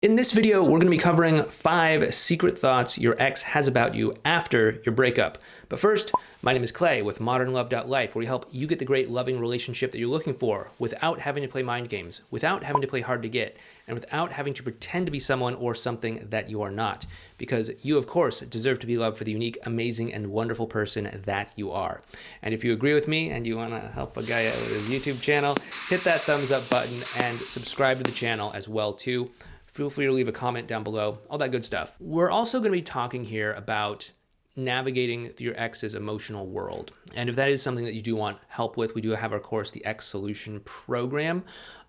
In this video, we're going to be covering 5 secret thoughts your ex has about you after your breakup. But first, my name is Clay with modernlove.life, where we help you get the great loving relationship that you're looking for without having to play mind games, without having to play hard to get, and without having to pretend to be someone or something that you are not. Because you, of course, deserve to be loved for the unique, amazing, and wonderful person that you are. And if you agree with me and you want to help a guy out with his YouTube channel, hit that thumbs up button and subscribe to the channel as well, too. Feel free to leave a comment down below, all that good stuff. We're also going to be talking here about navigating through your ex's emotional world. And if that is something that you do want help with, we do have our course, the X Solution Program.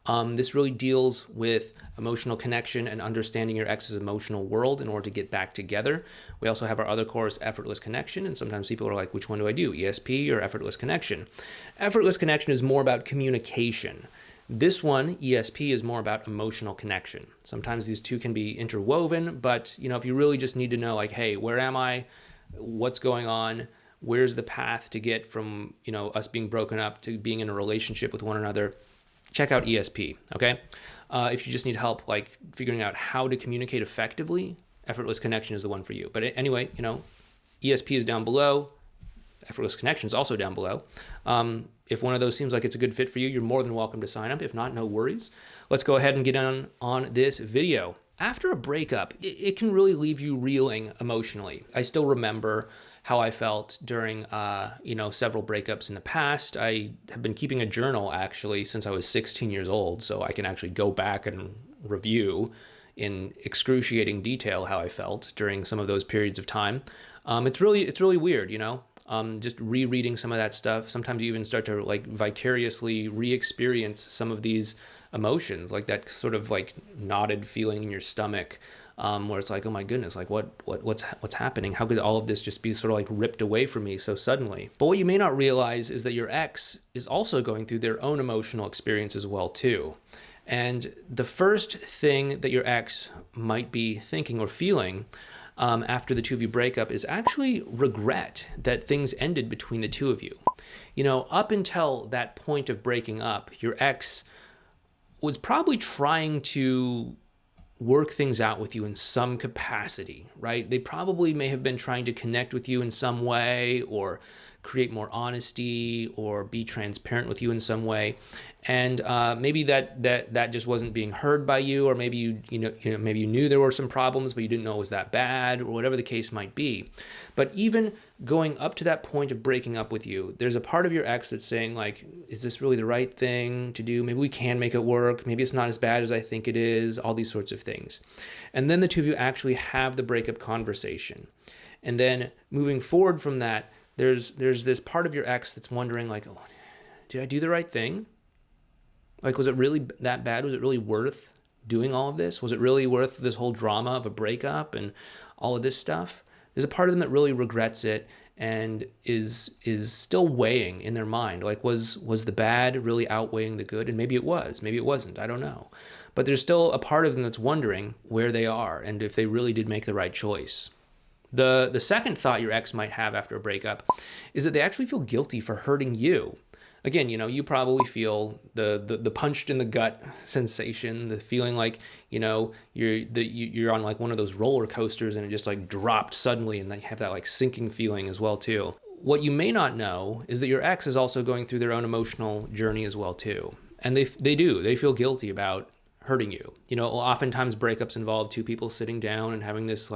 This really deals with emotional connection and understanding your ex's emotional world in order to get back together. We also have our other course, Effortless Connection. And sometimes people are like, which one do I do, ESP or Effortless Connection? Effortless Connection is more about communication. This one, ESP, is more about emotional connection. Sometimes these two can be interwoven, but if you really just need to know, like, hey, where am I? What's going on? Where's the path to get from, us being broken up to being in a relationship with one another? Check out ESP, okay? If you just need help, like, figuring out how to communicate effectively, Effortless Connection is the one for you. But anyway, ESP is down below. Effortless Connection is also down below. If one of those seems like it's a good fit for you, you're more than welcome to sign up. If not, no worries. Let's go ahead and get on this video. After a breakup, it can really leave you reeling emotionally. I still remember how I felt during, several breakups in the past. I have been keeping a journal, actually, since I was 16 years old, so I can actually go back and review in excruciating detail how I felt during some of those periods of time. It's really weird, just rereading some of that stuff. Sometimes you even start to vicariously re-experience some of these emotions, like that sort of knotted feeling in your stomach, where it's like, oh my goodness, like what's happening? How could all of this just be sort of ripped away from me so suddenly? But what you may not realize is that your ex is also going through their own emotional experience as well too. And the first thing that your ex might be thinking or feeling after the two of you break up is actually regret that things ended between the two of you. Up until that point of breaking up, your ex was probably trying to work things out with you in some capacity, right? They probably may have been trying to connect with you in some way, or create more honesty, or be transparent with you in some way. And maybe that just wasn't being heard by you, or maybe maybe you knew there were some problems, but you didn't know it was that bad, or whatever the case might be. But even going up to that point of breaking up with you, there's a part of your ex that's saying, like, is this really the right thing to do? Maybe we can make it work. Maybe it's not as bad as I think it is, all these sorts of things. And then the two of you actually have the breakup conversation. And then moving forward from that, there's this part of your ex that's wondering, like, oh, did I do the right thing? Like, was it really that bad? Was it really worth doing all of this? Was it really worth this whole drama of a breakup and all of this stuff? There's a part of them that really regrets it and is still weighing in their mind. Like, was the bad really outweighing the good? And maybe it was, maybe it wasn't, I don't know. But there's still a part of them that's wondering where they are and if they really did make the right choice. The second thought your ex might have after a breakup is that they actually feel guilty for hurting you. Again, you probably feel the punched in the gut sensation, the feeling like, you're on one of those roller coasters and it just dropped suddenly, and then you have that sinking feeling as well too. What you may not know is that your ex is also going through their own emotional journey as well too. And they feel guilty about hurting you. Oftentimes breakups involve two people sitting down and having this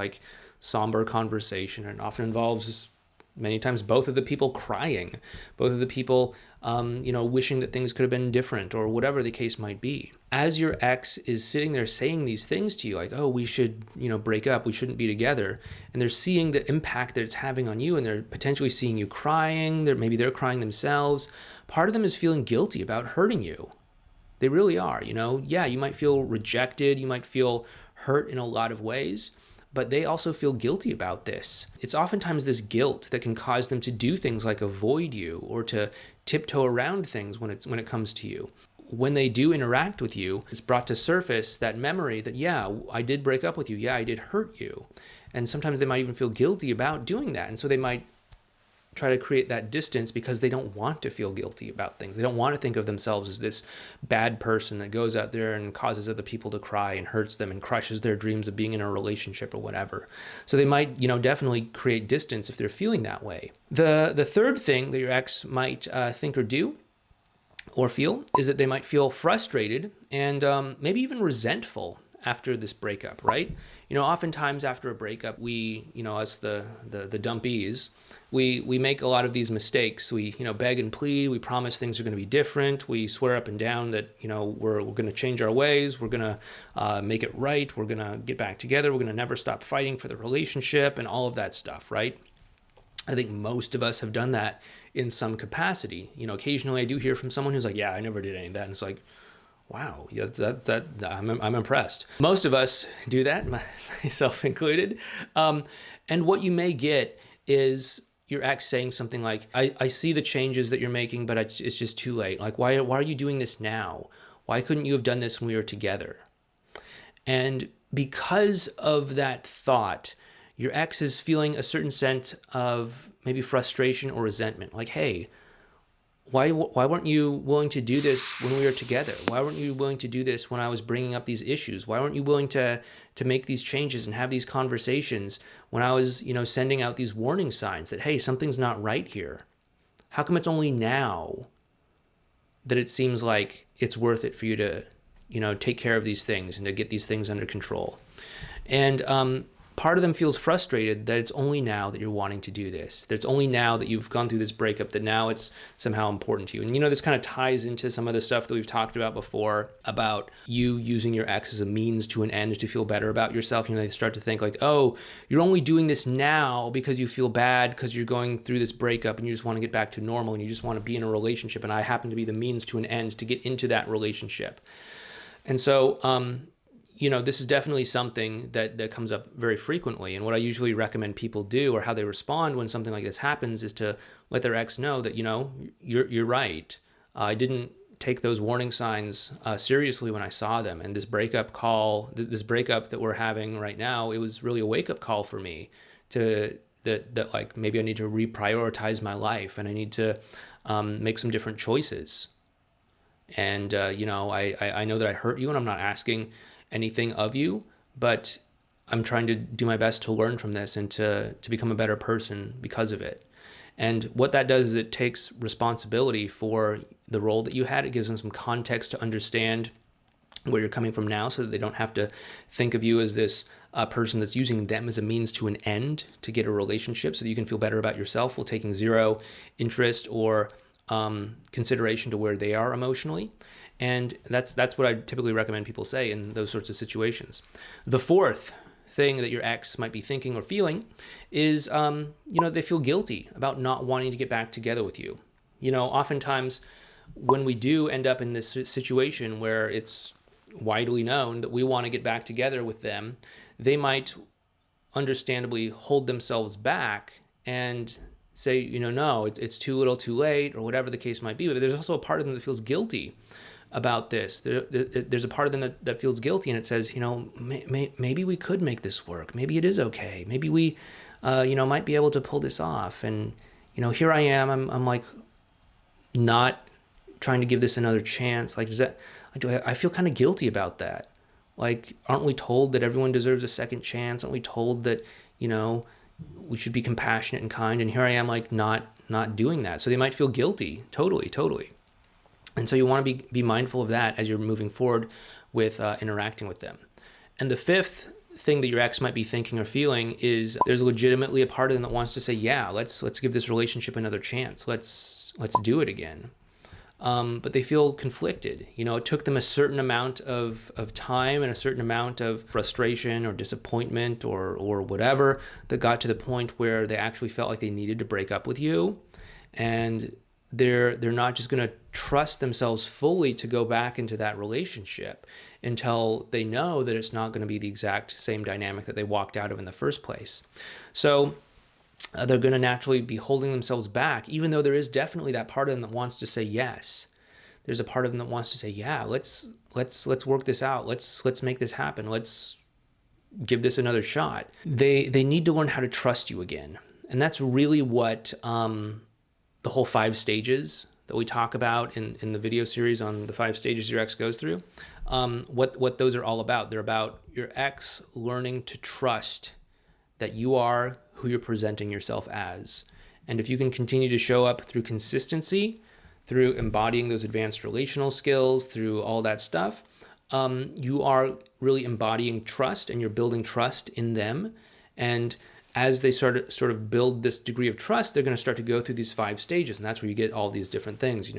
somber conversation, and often involves many times both of the people crying, both of the people, wishing that things could have been different, or whatever the case might be. As your ex is sitting there saying these things to you, like, oh, we should, break up, we shouldn't be together, and they're seeing the impact that it's having on you, and they're potentially seeing you crying, maybe they're crying themselves, part of them is feeling guilty about hurting you. They really are, Yeah, you might feel rejected, you might feel hurt in a lot of ways, but they also feel guilty about this. It's oftentimes this guilt that can cause them to do things like avoid you, or to tiptoe around things when it comes to you. When they do interact with you, it's brought to surface that memory that, yeah, I did break up with you. Yeah, I did hurt you. And sometimes they might even feel guilty about doing that. And so they might try to create that distance because they don't want to feel guilty about things. They don't want to think of themselves as this bad person that goes out there and causes other people to cry and hurts them and crushes their dreams of being in a relationship or whatever. So they might, definitely create distance if they're feeling that way. The third thing that your ex might think or do or feel is that they might feel frustrated and maybe even resentful after this breakup, right? Oftentimes after a breakup, we, as the dumpies, we make a lot of these mistakes. We, beg and plead. We promise things are going to be different. We swear up and down that, we're going to change our ways. We're going to make it right. We're going to get back together. We're going to never stop fighting for the relationship and all of that stuff, right? I think most of us have done that in some capacity. Occasionally I do hear from someone who's like, yeah, I never did any of that. And it's like, wow, yeah, I'm impressed. Most of us do that, myself included. And what you may get is your ex saying something like, I see the changes that you're making, but it's just too late. Like, why are you doing this now? Why couldn't you have done this when we were together? And because of that thought, your ex is feeling a certain sense of maybe frustration or resentment. Like, hey, why weren't you willing to do this when we were together? Why weren't you willing to do this when I was bringing up these issues? Why weren't you willing to make these changes and have these conversations when I was, sending out these warning signs that, hey, something's not right here? How come it's only now that it seems like it's worth it for you to, take care of these things and to get these things under control? And part of them feels frustrated that it's only now that you're wanting to do this. That it's only now that you've gone through this breakup that now it's somehow important to you. And this kind of ties into some of the stuff that we've talked about before about you using your ex as a means to an end to feel better about yourself. They start to think like, oh, you're only doing this now because you feel bad because you're going through this breakup and you just want to get back to normal and you just want to be in a relationship and I happen to be the means to an end to get into that relationship. And so, this is definitely something that comes up very frequently. And what I usually recommend people do or how they respond when something like this happens is to let their ex know that, you're right. I didn't take those warning signs seriously when I saw them. And this breakup that we're having right now, it was really a wake-up call for me that like maybe I need to reprioritize my life and I need to make some different choices. And, I know that I hurt you and I'm not asking anything of you, but I'm trying to do my best to learn from this and to become a better person because of it. And what that does is it takes responsibility for the role that you had. It gives them some context to understand where you're coming from now so that they don't have to think of you as this person that's using them as a means to an end to get a relationship so that you can feel better about yourself while taking zero interest or consideration to where they are emotionally. And that's what I typically recommend people say in those sorts of situations. The fourth thing that your ex might be thinking or feeling is, they feel guilty about not wanting to get back together with you. Oftentimes when we do end up in this situation where it's widely known that we want to get back together with them, they might understandably hold themselves back and say, no, it's too little too late or whatever the case might be. But there's also a part of them that feels guilty about this. There's a part of them that feels guilty and it says, maybe we could make this work. Maybe it is okay. Maybe we, might be able to pull this off. And, here I am, I'm like not trying to give this another chance. Like, I feel kind of guilty about that. Like, aren't we told that everyone deserves a second chance? Aren't we told that, we should be compassionate and kind? And here I am like not doing that. So they might feel guilty. Totally. And so you want to be mindful of that as you're moving forward with interacting with them. And the fifth thing that your ex might be thinking or feeling is there's legitimately a part of them that wants to say, yeah, let's give this relationship another chance. Let's do it again. But they feel conflicted. It took them a certain amount of time and a certain amount of frustration or disappointment or whatever that got to the point where they actually felt like they needed to break up with you. And they're not just going to trust themselves fully to go back into that relationship until they know that it's not going to be the exact same dynamic that they walked out of in the first place. So they're going to naturally be holding themselves back, even though there is definitely that part of them that wants to say yes. There's a part of them that wants to say, yeah, let's work this out. Let's make this happen. Let's give this another shot. They need to learn how to trust you again. And that's really what the whole 5 stages that we talk about in the video series on the 5 stages your ex goes through, what those are all about. They're about your ex learning to trust that you are who you're presenting yourself as. And if you can continue to show up through consistency, through embodying those advanced relational skills, through all that stuff, you are really embodying trust, and you're building trust in them. And as they sort of build this degree of trust, they're going to start to go through these 5 stages. And that's where you get all these different things,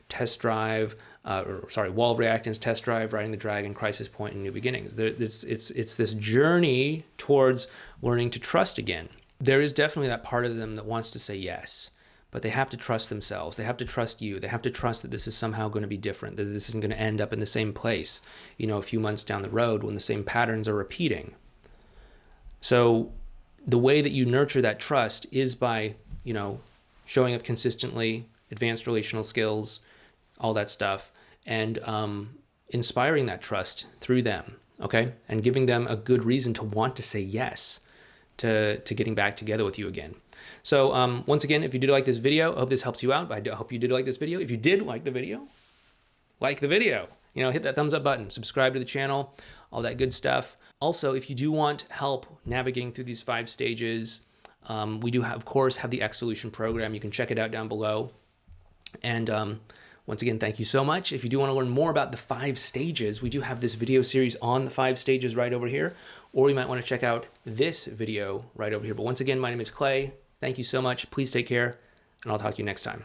test drive, wall of reactance, test drive, riding the dragon, crisis point, and new beginnings. It's this journey towards learning to trust again. There is definitely that part of them that wants to say yes, but they have to trust themselves. They have to trust you. They have to trust that this is somehow going to be different, that this isn't going to end up in the same place, a few months down the road when the same patterns are repeating. So the way that you nurture that trust is by, showing up consistently, advanced relational skills, all that stuff, and inspiring that trust through them, okay? And giving them a good reason to want to say yes to getting back together with you again. So once again, if you did like this video, I hope this helps you out. I hope you did like this video. If you did like the video, hit that thumbs up button, subscribe to the channel, all that good stuff. Also, if you do want help navigating through these 5 stages, we do, of course, have the X Solution program. You can check it out down below. And once again, thank you so much. If you do want to learn more about the 5 stages, we do have this video series on the 5 stages right over here, or you might want to check out this video right over here. But once again, my name is Clay. Thank you so much. Please take care, and I'll talk to you next time.